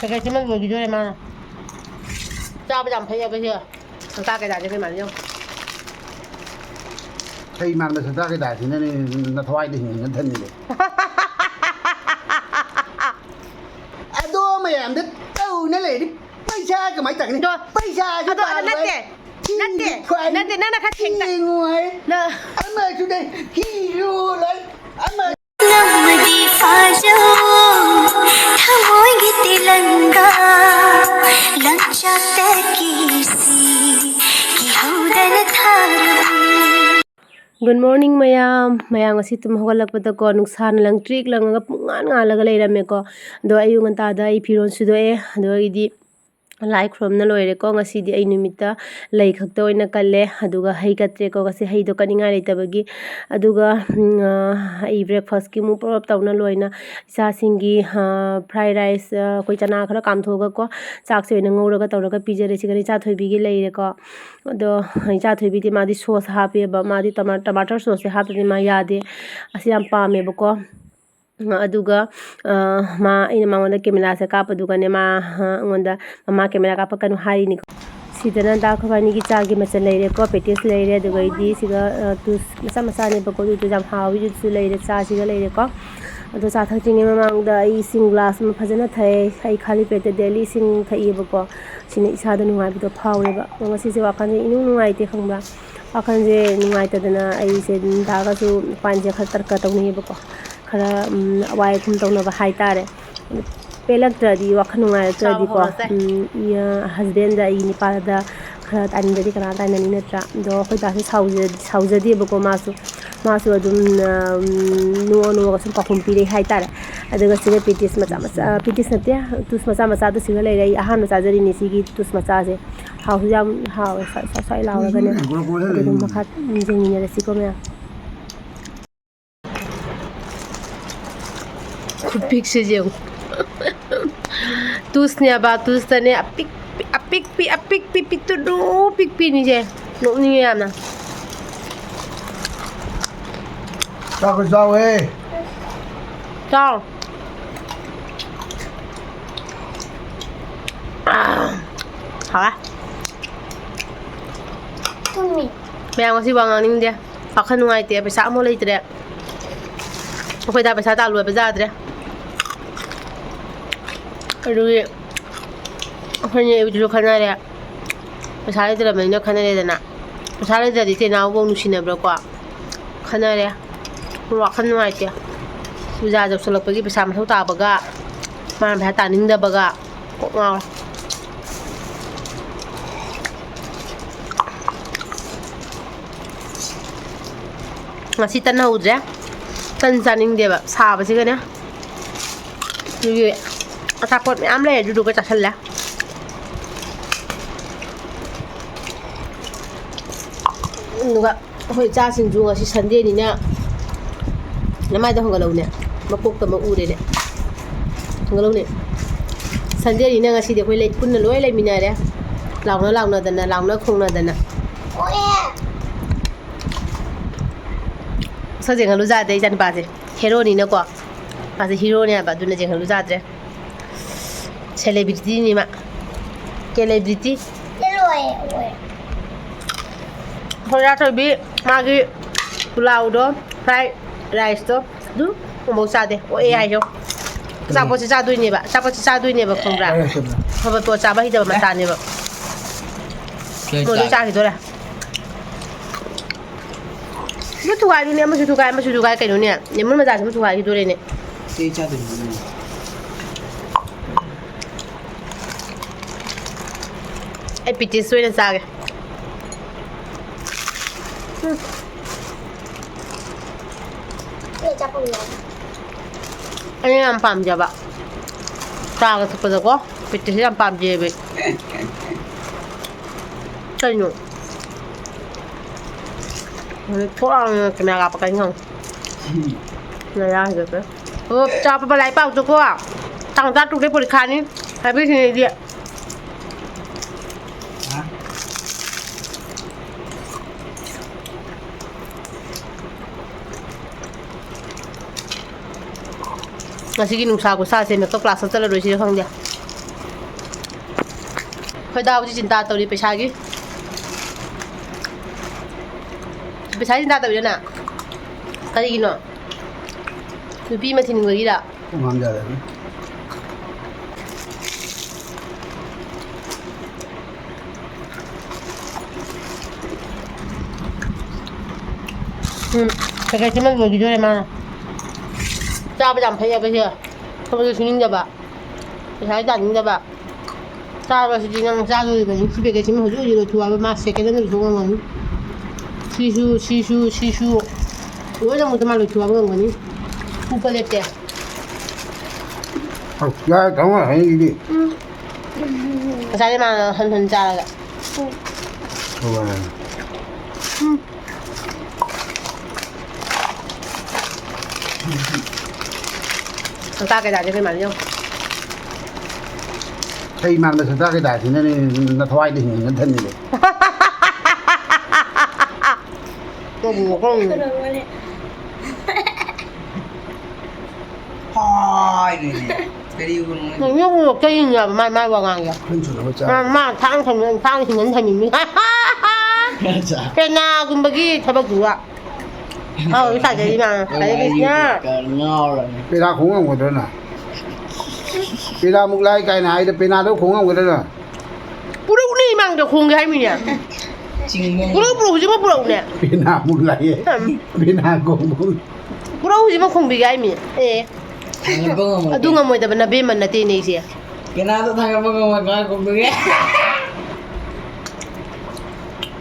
cái chứ mà vừa cái này mà cho bây giờ thấy bây giờ chúng ta cái đại cho cái màn nhau Thầy mà chúng ta cái đại thì nó thoại thì hình thân này đua mày làm đứt đâu nó lại đi bay xa cái máy tặng này bay xa cái bà nát nát khát chỉnh tại ngoài anh mời xuống đây hero lấy anh mời Good morning mayam ngasi tum hogalakpata ko nungsan lang trick lang nga pungan nga laga leirame ko do ayu nganta da I phiron sudoe do idi like from na loire ko ngasi di ay numita lay khakta oina kalle aduga hay katre ko kasi hay do kaninga leitabagi aduga ai breakfast ki mu prop tawna loina isa singi fried rice koi chana khara kam thoga ko chak se oina ngora ga tawra ga pijare sigari cha thoibi gi leire ko do cha thoibi di madi sauce hape ba madi tomato sauce hape di ma yade asi am pame ba ko aduga ma ina mangona camera se kapa duga ne ma ngonda mama camera kapa kanu hari ni sidana da khawani gi chagi macha leire ko petis leire duga idi siga tu masa ne ba ko tu jam hawi ju su leire cha siga leire ko ado cha thak jinge mamang da I sing glass ma phajana thai ai khali pete daily sing thai ba ko sini isa da nungai bi do phawre ba ngasi se wakan je inu nungai te khangba wakan je nungai ta dana ai se da ga su panje khatar ka tawni ba ko khara awai kum tawna ba hai tare pairaktradi wakhan nungai ko ya husband da I ni pa da khara tan da kana ta nani na tra do khoi ta se sauja di ba ko masu adum no ga sum pa khum pi re hai tare adaga siga pitis macha pitis na tia tus macha do siga le rai ahan macha jari ni sigi tus macha je hau jam hau sai law ga ne adum makhat jing ni re si ko me Kupik sejauh, tusnya batus tane apik pi tu do pik pi ni je, nuk ni ya na. sao cái sao ấy Sao? Hả? Mẹ ngon si bang ang dia, akan nungai dia pesa mo lay dia. Aku dah pesa tak luar pesa dia. Aduh, hanya itu khatnare. Pasal itu lah mana khatnare dah nak. Pasal itu dia nak awak nungsina berapa? Khatnare, luar khatnare dia. Sudah jauh selok pergi bersama tahu tak baga, mana behat taning dah baga, kok ngau. Ngasih tanah udra, tan taning dia ba, sah sih kan ya? Jadi, takut am le duduk ke cakal lah. Nuga, hoi cha sinju ngasih Sunday ni na. Namai dah honggalau ni, makuk tu maku deh. Honggalau ni, Sunday ni ngasih dia hoi leh pun naloi leiminariba, launa dana, launa khong dana. So jangan lupa deh jangan baca, hero ni nak kuah, baca hero ni apa, tu jangan lupa deh. Selebriti ni mak, selebriti. Kalau tu bi, magi pulau do, fried rice tu, tu, mau sate, ayo. Siapa sih satu ini ba? Siapa sih satu ini ba kumbra? Apa tu siapa itu ba macam ni ba? Mau tu cakap itu lah. Macam tu ni, macam tu kayak ni. Ni mana macam tu kayak itu ni. Cakap tu. Pitis tu ni sahaja. Ini yang pam je ba. Tak seperti tu, pitis yang pam je be. Tanya. Orang kena apa kan yang? Naya gitu. Oh, siapa balai pau tu kau? Tang tu dia boleh kani, habis ni dia. ngasi nung sa ko sa se makeup class sa la roi si khang dia khoi da ji chin ta to ri paisa gi paisa chin ta to ri na kari gi no nupi ma thin ngoi da không ham giờ đấy cái chứ mình người kia mà cha bây giờ thấy cái gì không bao giờ suy nghĩ ra bà cái đánh ra bà cha bây giờ chỉ năng cha rồi mình chỉ biết cái mình hồi rồi thua mà sẽ cái đó người thua ngon chi su ủa trong một cái mà người thua ngon nhỉ không phải đẹp thôi ra cảm ơn hãy đi cái mà hình cha là thôi ta cái đại cho cái mà không thay mà ra cái đại thì nó thoái đi hình thân này con thôi này cái điều nó nhung một cái gì mai vào ngang kìa mà thang thì nhấn thành mình cái nào cũng bagi thay bagi à cái sao vậy mà cái gì nhá ngon rồi Penna khủng không có đó nè Penna một lai cái này thì Penna đâu khủng không có đó nè bố đâu đi mang được khùng cái mình nhỉ bố đâu chứ mà bố đâu nè Penna một lai Penna cũng bố đâu chứ mà khùng bị cái mình aduh ngamoy taban na beman na tinig siya kenapa tangga pengamat aku begini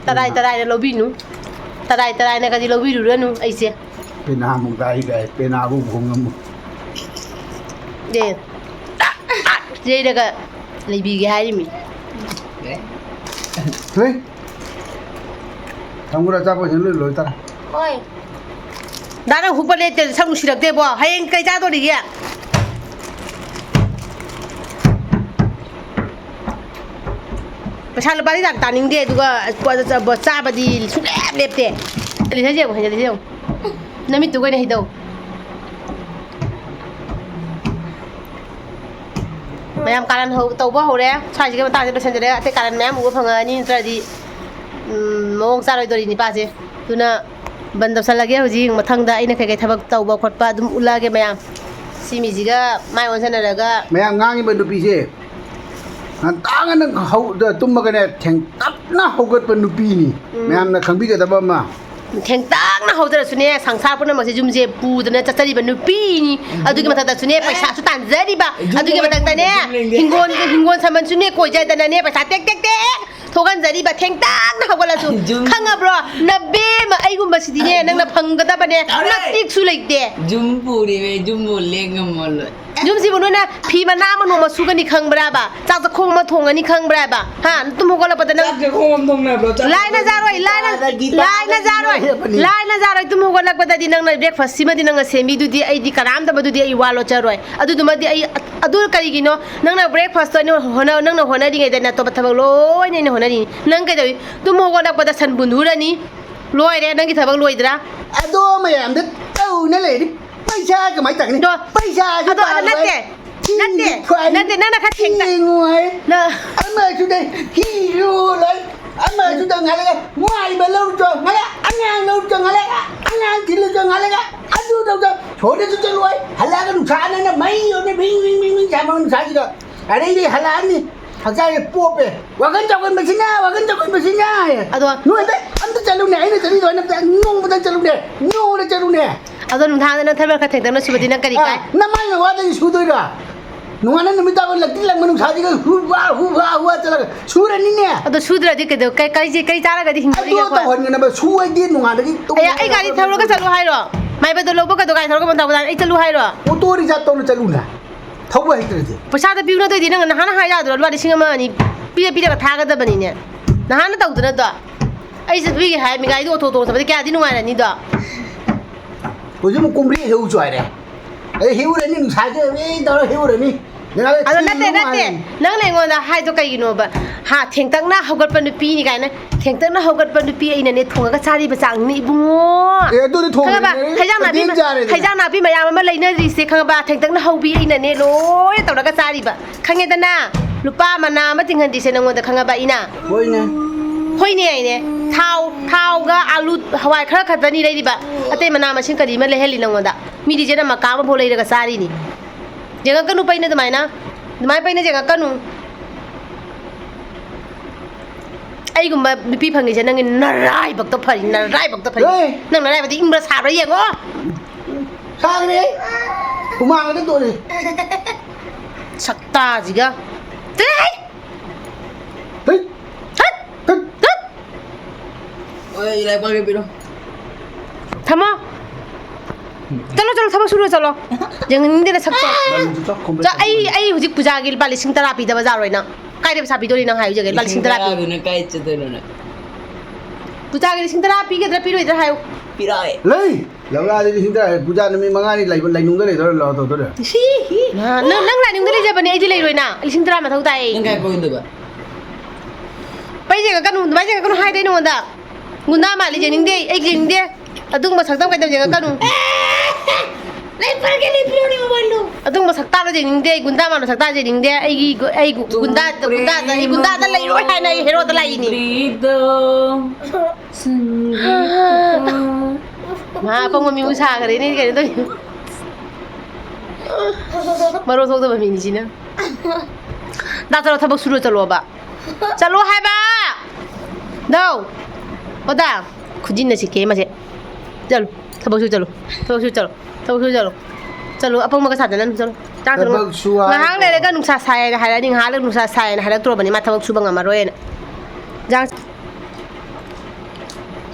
taray na lobby no taray na kasi lobby dulu no ay siya Penna một lai cái Penna cũng khủng không Dê na ka laibi cái hai mình thế không có ra bao nhiêu lối ta ôi 나는 후반에 때 상무실학 때 봐. 하얀 짜돌이야. Pasal lepas ni tak taning dia juga buat sahabat di sungai lep dia. Lihat saja, bukan jadi dia. Nami tu kan dah hidup. Mayam kalan tahu bah orang. Saya juga tak ada pesan dia. Tapi kalan mayam gua pengen ni tadi mau sarai tu ni pasti. Tu na Bandap sa lagi hujing mathangda ina kai thabak tawba khotpa dum ulage mayam simi jiga mai onsan raga mayam ngangi ban nupi se an tangan nang hau da tumma ka ne theng tap na hogat ban nupi ni mayam na khangbi ga da ba ma theng tak na hawdara sune sangsar puna mase jumje pu dana chachari ban nupi ni adugi mathada sune paisa su tan jari ba adugi mathada ne hingon saman sune koi jai dana ne paisa tek thogan jari ba theng tak na hawala su khanga bro na be ma ai gum basidi ne nang na phangada ba ne na tik su leite jumpu di be jumpu lengam mol Jum si buno na phi ma na ma no ma su ga ni khang bra ba chak ta khong ma thong ani khang bra ba ha tum ho la patana ke khom thong na bro lai na zaroi tum ho la pata di nang na breakfast sima di nang semi du di ai di karam da ba du di ai walo charoi adu du ma di ai adu kari gi no nang na breakfast to ni hona nang na hona di ngai da na to patha loi ni hona di nang kai doi tum ho la pata san bundura ni loi re nang gi thabak loi dra ado mayam de tau na le di paisa ka mai tak ni paisa ju ado nante nana kha theng ta ngoi na ama ju de hi ru lai ama ju da ngale ngoi ba lâu cho ngale angang lâu cho ngale angang ti lâu cho ngale adu đâu cho chode ju loi hala ga nu sa na mai yo ne bing sa ma nu sa ji da ari di hala ni thật ra là buộc về và cái trong mình xin nha và cái trong mình xin nha nuôi đấy anh ta chơi luôn này nó chơi đi rồi nó ngung mà chơi luôn này ngung nó chơi luôn này ado nung thang na thabar kha theng na subati na kari kai năm nay là qua đây su tôi rồi nung anh nó ta còn lật lật mà nung sao gì cái hua chơi là su rồi nè ado sudra di ke do kai chara ga di hingri ga ko hon na ba su ai din nung anh đấy ai gari thabar ka chalu hai ro mai ba do lobo ka do kai thar ka ban ta ai chalu hai ro ô tô đi ra tàu nó chơi luôn nè thấu vậy rồi pasa da biu na do di na hana hai ya do lo di singa ma ni pi ka tha ga da bani ne na hana tau da do ai se bi hai mi ga do to sa ba kya di nungai na ni do ôi chứ một công ty hiểu giỏi đấy ấy hiểu đấy nhưng sai chứ ấy tao hiểu rồi mi Ado nate nang lengon da hai to kai gino ba ha thengtak na hogat pa nupi ni kai na thengtak na hogat pa nupi ai na ne thonga ka chari ba chang ni bungo e do ni thong ba haijang na bi mayam ma leina ri se khang ba thengtak na hobi ai na ne loi taw ka chari ba khange da na lupa mana ma tinghan di se nang da khang ba ina hoi ne ai ne thau ga alu hawai khara khatani dai ba ate mana ma sing kari ma le heli nang da mi di je na ma ka ma bolai da ka chari ni jangan kanu paina de maina mai paina jangan kanu ai gumba bipi phangi je nang narai bak to phari nang narai ba di imbra sabra yengo sang ni kumang ka to ni sakta jiga tei hey Oi, lai pakai piro. thamo chalo thaba suru chalo jangan inde na sakta ja ai hujik puja gil bali sing tara pi da bazar roina kai de sa pi dori nang hayu jage bali sing tara pi Guna kai cedera na. puja gil sing tara pi ke da pi roi da hayu Pirai. lei law la di sing ta puja nami manga ni lai nung da le do lo to de nang lai ning da le ja bani ai di lai roina ai sing tara ma thau tai Nang kai ko indu ba. pai je ka kanu hai dai no da gunda ma li je ning de ai ning de adung ma saktam kai da je ka kanu lai parke le piro ni malu adung ma sakta lo je ning de gunda ma lo sakta je ning de ai gunda da lai roi hai na hero da lai ni Prito. ma pong ma mi usa ka ni ka to maro thok da ba mi ni jina da chalo thabak suru chalo ba chalo hai ba đâu oda khujin na sike ma se chalo thabak suru chalo apong ma ka sa nan chalo ta chalo ma hang le ka nungsa sai na hai ning ha le nungsa sai na hai la tro bani ma thabak su bang ma roi na jang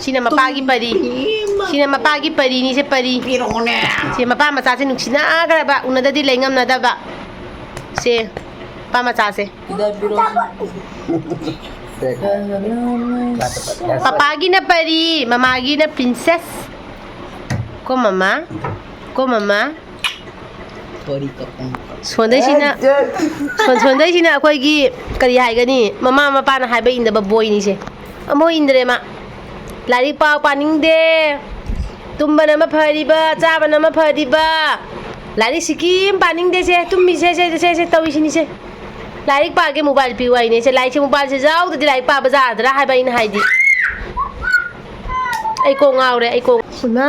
sina ma pagi pari ni se pari Piro ne. si ma pa ma sa se nungsina ka ba una da di lengam na da ba se pa ma sa se Ida piro. papagi na pari mamagi na princess ko mama Pori ka pang. sondai sina akhoi gi kari hai gani mama mapa na hai ba inda ba boy ni se amo indre ma lari pa paning de tumba na ma phari ba cha ba na ma phari ba lari sikim paning de se tummi se tawi sini se lari pa ke mobile pi wai ne se lai se mobile se jau de lai pa bazar da hai ba in hai di ai ko ngau re ai ko na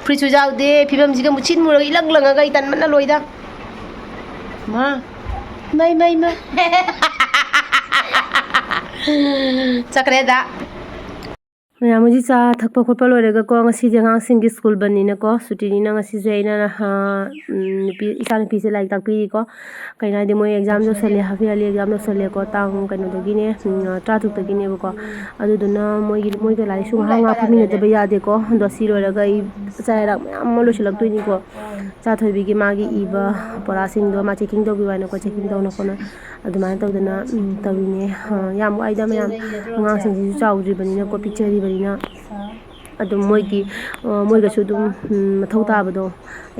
free chu jau de phibam ji ga muchin mu ri lang ga itan man na loi da ma mai chakre da ma'am ji चा थप खोप लोरेगा को ngasi je ngang sing school bani na ko suti ni na ngasi je ina ha isa ni pise like tak pi ko kaina de moi exam jo sele ha fi ali exam jo sele ko tang kaino de gine tra thuk de gine ko adu duna moi ga lai su ha nga phami de ba ya de ko do si loraga I cha ra am lo silak tu ni ko cha thoi bi gi ma gi I ba pora sing do ma checking do bi wa na ko checking do na ko na adu ma ta duna ta wi ne yam ai da ma ngang sing ji chau ji bani na ko picture na adum moiga su dum mathau tabado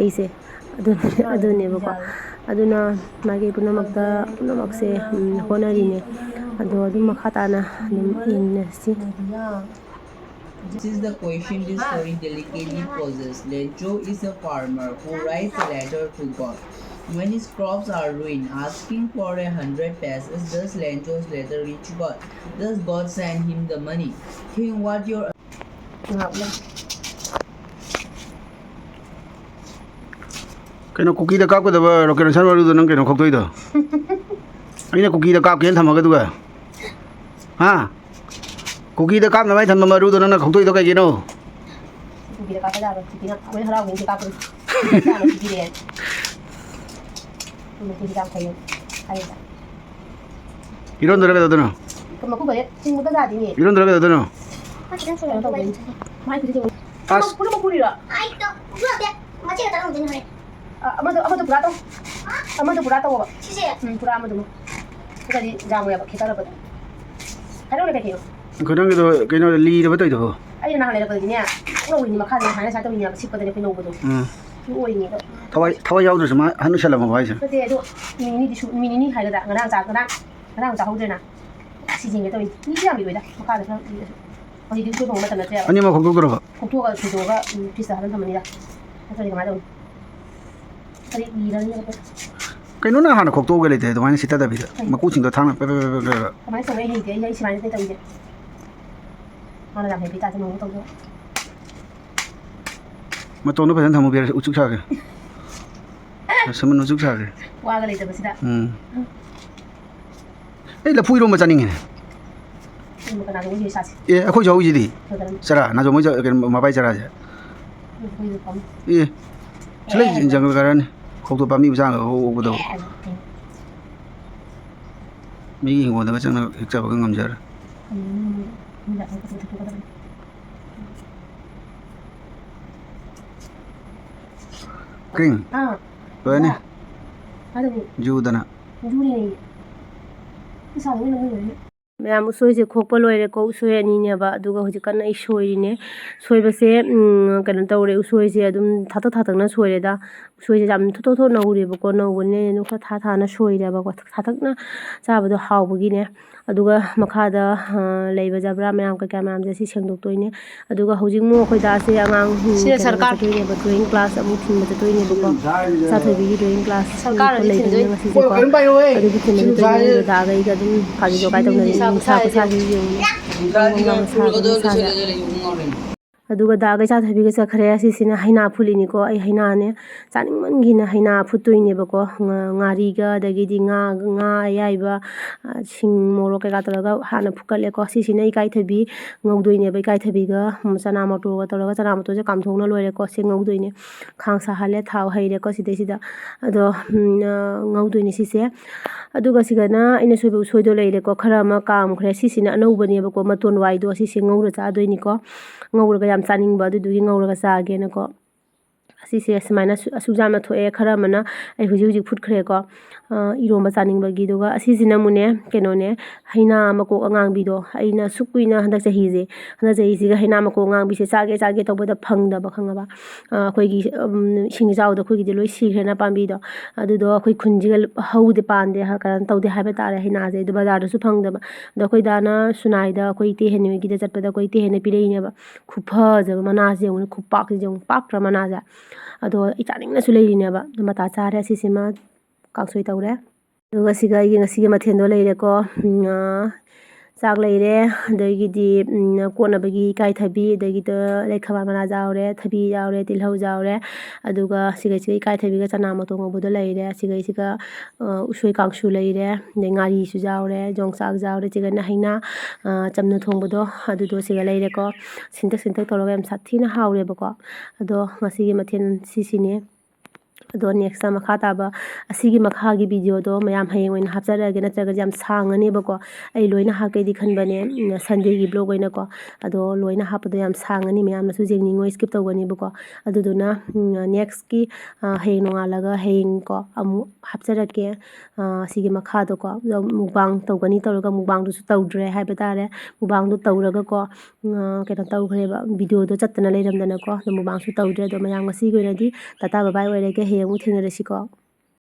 aise adune bako aduna magi punamakta punamakse honari ne ado adum makhata na in si This is the question this story delicately poses. Lencho is a farmer who writes a letter to God. When his crops are ruined, asking for 100 pesos, does Lencho's letter reach God? Does God send him the money? Think what your kena cookie da kap da ba rocket san waru da nang kena khok toi da aina cookie da kap ken thamaga du ga ha cookie da kap na mai tham ma ru da nang khok toi da kai keno cookie da kap da ba cookie na moi harau ni kap ru sa na cookie de cookie da kai kai da iron da ga da na kuma ku bare sing mu ka da ni iron da ga da na mai ku ji Pas. pura ma puri ra Ai to, udah deh. Macam kata orang jenis ni. amado pura to ba Sisi ya. pura amado mo ka di jamu ya ba kita ra ba haro le ka kino kena kena li da ba toi da ai na hale ra ba di ne ko wi ni ma kha ni ha na sa to wi ni ba sip pa de ko no bo do hmm ko wi ni thawai yaudrsu ma hanu shalama baise Nate do mini haigada ngarang chahudrena sijinge tawi ni jam bidoida makada khara hoji di ko mata nate ani ma khokdo dro khoktoga sudoga pisa hadan thamani da atari kama do ari ira ni ko kaino na hana khokto ge lete dwani sita da bi maku ching do thang pe kamai so ei ge ei simai te tawi je ana da he pita tamo to do ma to no phasan thamu bi uchuk sa ge saman uchuk sa ge wa ga lete basida ei la phui ro ma chaning ne mo kana do ye sasi e akhoi jau ji di to sara na jo mo ja ma bai sara ja e chle jangal garan khokto pa mi usang ho go do mi gi ngo da chang na ekcha ba ngam jar kring ba ne ju dana ꯃꯌꯥꯝ ꯎꯁꯣꯏꯁꯦ ꯈꯣꯛꯄ ꯂꯣꯏꯔꯦꯀꯣ ꯎꯁꯣꯏ ꯑꯅꯤꯅꯦꯕ ꯑꯗꯨꯒ ꯍꯧꯖꯤꯛ ꯀꯟꯅ ꯑꯩ ꯁꯣꯏꯔꯤꯅꯦ ꯁꯣꯏꯕꯁꯦ ꯀꯩꯅꯣ ꯇꯧꯔꯦ ꯎꯁꯣꯏꯁꯦ ꯑꯗꯨꯝ ꯊꯥꯇꯛꯅ ꯁꯣꯏꯔꯦꯗ ꯎꯁꯣꯏꯁꯦ ꯌꯥꯝ ꯊꯣꯠ ꯅꯧꯔꯦꯕꯀꯣ ꯅꯧꯕꯅꯤꯅ ꯑꯗꯨꯝ ꯈꯔ ꯊꯥꯅ ꯁꯣꯏꯔꯦꯕꯀꯣ ꯊꯥꯇꯛꯅ ꯆꯥꯕꯗꯣ ꯍꯥꯎꯕꯒꯤꯅꯦ ꯑꯗꯨꯒ ꯃꯈꯥꯗ ꯂꯩꯕ ꯖꯕ꯭ꯔꯥ ꯃꯌꯥꯝ ꯀꯩꯀꯥ ꯃꯌꯥꯝꯁꯦ ꯁꯤ ꯁꯦꯡꯗꯣꯛꯇꯣꯏꯅꯦ ꯑꯗꯨꯒ ꯍꯧꯖꯤꯛ ꯃꯨꯛ ꯑꯩꯈꯣꯏ ꯗꯥꯁꯦ ꯑꯉꯥꯡ ꯆꯠꯇꯣꯏꯅꯦꯕ ꯗ꯭ꯔꯣꯌꯤꯡ ꯀ꯭ꯂꯥꯁ ꯑꯃꯨꯛ ꯊꯤꯟꯕ ꯆꯠꯇꯣꯏꯅꯦꯕꯀꯣ ꯆꯥꯊꯣꯏꯕꯤꯒꯤ ꯗ꯭ꯔꯣꯌꯤꯡ ꯀ꯭ꯂꯥꯁ ꯂꯩꯕꯅꯤꯅ ꯉꯁꯤꯁꯦꯀꯣ ꯑꯗꯨꯒꯤ ꯊꯤꯟꯕ ꯆꯠꯇꯣꯏꯅꯦ ꯗꯥꯒ ꯑꯩꯒ ꯑꯗꯨꯝ ꯈꯥꯒꯤ ꯖꯣꯒꯥꯏ ꯇꯧꯅꯔꯤ ꯅꯨꯡꯁꯥ ꯈꯨꯁꯥꯁꯤ ꯌꯦꯡꯉꯨꯅꯦ ꯑꯗꯨꯒ ꯗꯥꯒ ꯆꯥꯊꯣꯏꯕꯤꯒ ꯆꯠꯈ꯭ꯔꯦ ꯑꯁꯤꯁꯤꯅ ꯍꯩꯅꯥ ꯐꯨꯠꯂꯤꯅꯤꯀꯣ ꯑꯩ ꯍꯩꯅꯥꯅꯦ ꯆꯥꯅꯤꯡꯃꯟꯈꯤꯅ ꯍꯩꯅꯥ ꯐꯨꯠꯇꯣꯏꯅꯦꯕꯀꯣ ꯉꯥꯔꯤꯒ ꯑꯗꯒꯤꯗꯤ ꯉꯥ ꯑꯌꯥꯏꯕ ꯁꯤꯡ ꯃꯣꯔꯣꯛ ꯀꯩꯀꯥ ꯇꯧꯔꯒ ꯍꯥꯟꯅ ꯐꯨꯠꯀꯠꯂꯦꯀꯣ ꯁꯤꯁꯤꯅ ꯏꯀꯥꯏꯊꯕꯤ ꯉꯧꯗꯣꯏꯅꯦꯕ ꯏꯀꯥꯏꯊꯕꯤꯒ ꯆꯅꯥ ꯃꯣꯇꯣꯔꯒ ꯇꯧꯔꯒ ꯆꯅꯥ ꯃꯣꯇꯣꯔꯁꯦ ꯀꯥꯝꯊꯣꯛꯅ ꯂꯣꯏꯔꯦꯀꯣ ꯁꯤ ꯉꯧꯗꯣꯏꯅꯦ ꯈꯥꯡ ꯁꯥꯍꯜꯂꯦ ꯊꯥꯎ ꯍꯩꯔꯦꯀꯣ ꯁꯤꯗꯩꯁꯤꯗ ꯑꯗꯣ ꯉꯧꯗꯣꯏꯅꯦ ꯁꯤꯁꯦ ꯑꯗꯨꯒ ꯁꯤꯒꯅ ꯑꯩꯅ ꯁꯣꯏꯕ ꯎꯁꯣꯏꯗꯣ ꯂꯩꯔꯦꯀꯣ ꯈꯔ ꯑꯃ ꯀꯥꯝꯈ꯭ꯔꯦ ꯁꯤꯁꯤꯅ ꯑꯅꯧꯕꯅꯦꯕꯀꯣ ꯃꯇꯣꯟ ꯋꯥꯏꯗꯣ ꯁꯤꯁꯦ ꯉꯧꯔ ꯆꯥꯗꯣꯏꯅꯤꯀꯣ ꯉꯧꯔꯒ ꯌꯥꯝ ꯆꯥꯅꯤꯡꯕ ꯑꯗꯨꯗꯨꯒꯤ ꯉꯧꯔꯒ ꯆꯥꯒꯦꯅꯀꯣ ꯑꯁꯤꯁꯦ ꯁꯨꯃꯥꯏꯅ ꯑꯁꯨꯛ ꯌꯥꯝꯅ ꯊꯣꯛꯑꯦ ꯈꯔ ꯑꯃꯅ ꯑꯩ ꯍꯧꯖꯤꯛ ꯐꯨꯠꯈ꯭ꯔꯦꯀꯣ ꯏꯔꯣꯝꯕ ꯆꯥꯅꯤꯡꯕꯒꯤ ꯑꯗꯨꯒ ꯑꯁꯤꯁꯤꯅ ꯑꯃꯨꯛꯅꯦ ꯀꯩꯅꯣꯅꯦ ꯍꯩꯅꯥ ꯃꯀꯣꯛ ꯑꯉꯥꯡꯕꯤꯗோ ꯑꯩꯅ ꯁꯨꯛ ꯀꯨꯏꯅ ꯍꯟꯗꯛ ꯆꯍꯤꯁꯤꯒ ꯍꯩꯅꯥ ꯃꯀꯣꯛ ꯑꯉꯥꯡꯕꯤꯁꯦ ꯆꯥꯒꯦ ꯇꯧꯕꯗ ꯐꯪꯗꯕ ꯈꯪꯉꯕ ꯑꯩꯈꯣꯏꯒꯤ ꯏꯁꯤꯡ ꯏꯆꯥꯎꯗ ꯑꯩꯈꯣꯏꯒꯤꯗꯤ ꯂꯣꯏ ꯁꯤꯈ꯭ꯔꯦꯅ ꯄꯥꯝꯕꯤꯗꯣ ꯑꯗꯨꯗꯣ ꯑꯩꯈꯣꯏ ꯈꯨꯟꯁꯤꯒ ꯍꯧꯗꯦ ꯄꯥꯟꯗꯦ ꯀꯩꯅꯣ ꯇꯧꯗꯦ ꯍꯥꯏꯕ ꯇꯥꯔꯦ ꯍꯩꯅꯥꯁꯦ ꯑꯗꯨ ꯕꯖꯥꯔꯗꯁꯨ ꯐꯪꯗꯕ ꯑꯗꯣ ꯑꯩꯈꯣꯏ ꯗꯥꯅ ꯁꯨꯅꯥꯏꯗ ꯑꯩꯈꯣꯏ ꯏꯇꯩ ꯍꯦꯟꯅꯒꯤꯗ ꯆꯠꯄꯗ ꯑꯩꯈꯣꯏ ꯏꯇꯩ ꯍꯦꯟꯅ ꯄꯤꯔꯛꯏꯅꯦꯕ ꯈꯨꯐꯖꯕ ꯃꯅꯥꯁꯦ ꯌꯦꯡꯉꯨꯅꯦ ꯈꯨꯄꯥꯛꯁꯦ ꯌꯦꯡꯉꯨ ꯄꯥꯛꯇ꯭ꯔ ꯃꯅꯥꯁꯦ ꯑꯗꯣ ꯑꯩ ꯆꯥꯅꯤꯡꯅꯁꯨ ꯂꯩꯔꯤꯅꯦꯕ ꯃꯇꯥ ꯆꯥꯔꯦ ꯁꯤꯁꯤꯃ ꯀꯥꯡꯁꯣꯏ ꯇꯧꯔꯦ ꯑꯗꯨꯒ ꯁꯤꯒ ꯑꯩꯒꯤ ꯉꯁꯤꯒꯤ ꯃꯊꯦꯜꯗꯣ ꯂꯩꯔꯦꯀꯣ ꯆꯥꯛ ꯂꯩꯔꯦ ꯑꯗꯒꯤꯗꯤ ꯀꯣꯠꯅꯕꯒꯤ ꯏꯀꯥꯏꯊꯕꯤ ꯑꯗꯒꯤꯗ ꯂꯩꯈꯕꯥ ꯃꯅꯥ ꯌꯥꯎꯔꯦ ꯊꯕꯤ ꯌꯥꯎꯔꯦ ꯇꯤꯜꯍꯧ ꯌꯥꯎꯔꯦ ꯑꯗꯨꯒ ꯁꯤꯒꯩꯁꯤꯒ ꯏꯀꯥꯏꯊꯕꯤꯒ ꯆꯅꯥ ꯃꯇꯣꯟ ꯉꯧꯕꯗꯣ ꯂꯩꯔꯦ ꯁꯤꯒꯩꯁꯤꯒ ꯎꯁꯣꯏ ꯀꯥꯡꯁꯨ ꯂꯩꯔꯦ ꯑꯗꯩ ꯉꯥꯔꯤꯁꯨ ꯌꯥꯎꯔꯦ ꯌꯣꯡꯆꯥꯛ ꯌꯥꯎꯔꯦ ꯁꯤꯒꯅ ꯍꯩꯅꯥ ꯆꯝꯅ ꯊꯣꯡꯕꯗꯣ ꯑꯗꯨꯗꯣ ꯁꯤꯒ ꯂꯩꯔꯦꯀꯣ ꯁꯤꯟꯇꯛ ꯇꯧꯔꯒ ꯌꯥꯝ ꯁꯥꯊꯤꯅ ꯍꯥꯎꯔꯦꯕꯀꯣ ꯑꯗꯣ ꯉꯁꯤꯒꯤ ꯃꯊꯦꯜ ꯁꯤꯁꯤꯅꯦ ꯑꯗꯣ ꯅꯦꯛꯁꯇ ꯃꯈꯥ ꯇꯥꯕ ꯑꯁꯤꯒꯤ ꯃꯈꯥꯒꯤ ꯚꯤꯗꯤꯑꯣꯗꯣ ꯃꯌꯥꯝ ꯍꯌꯦꯡ ꯑꯣꯏꯅ ꯍꯥꯞꯆꯔꯛꯑꯒꯦ ꯅꯠꯇ꯭ꯔꯒꯗꯤ ꯌꯥꯝ ꯁꯥꯡꯉꯅꯦꯕꯀꯣ ꯑꯩ ꯂꯣꯏꯅ ꯍꯥꯞꯀꯦꯗꯤ ꯈꯟꯕꯅꯦ ꯁꯟꯗꯦꯒꯤ ꯕ꯭ꯂꯣഗ് ꯑꯣꯏꯅꯀꯣ ꯑꯗꯣ ꯂꯣꯏꯅ ꯍꯥꯞꯄꯗꯣ ꯌꯥꯝ ꯁꯥꯡꯉꯅꯤ ꯃꯌꯥꯝꯅꯁꯨ ꯌꯦꯡꯅꯤꯡꯉꯣꯏ ꯁ꯭ꯀꯤꯞ ꯇꯧꯒꯅꯤꯕꯀꯣ ꯑꯗꯨꯗꯨꯅ ꯅꯦꯛꯁꯀꯤ ꯍꯌꯦꯡ ꯅꯣꯡꯉꯥꯜꯂꯒ ꯍꯌꯦꯡꯀꯣ ꯑꯃꯨꯛ ꯍꯥꯞꯆꯔꯛꯀꯦ ꯁꯤꯒꯤ ꯃꯈꯥꯗꯣꯀꯣ ꯃꯨꯛꯕꯥꯡ ꯇꯧꯒꯅꯤ ꯇꯧꯔꯒ ꯃꯨꯛꯕꯥꯡꯗꯨꯁꯨ ꯇꯧꯗ꯭ꯔꯦ ꯍꯥꯏꯕ ꯇꯥꯔꯦ ꯃꯨꯛꯕꯥꯡꯗꯣ ꯇꯧꯔꯒꯀꯣ ꯀꯩꯅꯣ ꯇꯧꯈ꯭ꯔꯦꯕ ꯚꯤꯗꯤꯑꯣꯗꯣ ꯆꯠꯇꯅ ꯂꯩꯔꯝꯗꯅꯀꯣ ꯑꯗꯣ ꯃꯨꯛꯕꯥꯡꯁꯨ ꯇꯧꯗ꯭ꯔꯦ ꯑꯗꯣ ꯃꯌꯥꯝ ꯉꯁꯤꯒꯤ ꯑꯣꯏꯅꯗꯤ ꯇꯥꯇꯥ ꯕꯥꯏ ꯕꯥꯏ ꯑꯣꯏꯔꯒꯦ ꯍꯌꯦꯡ ꯑꯃꯨꯛ ꯊꯦꯡꯅꯔꯁꯤꯀꯣ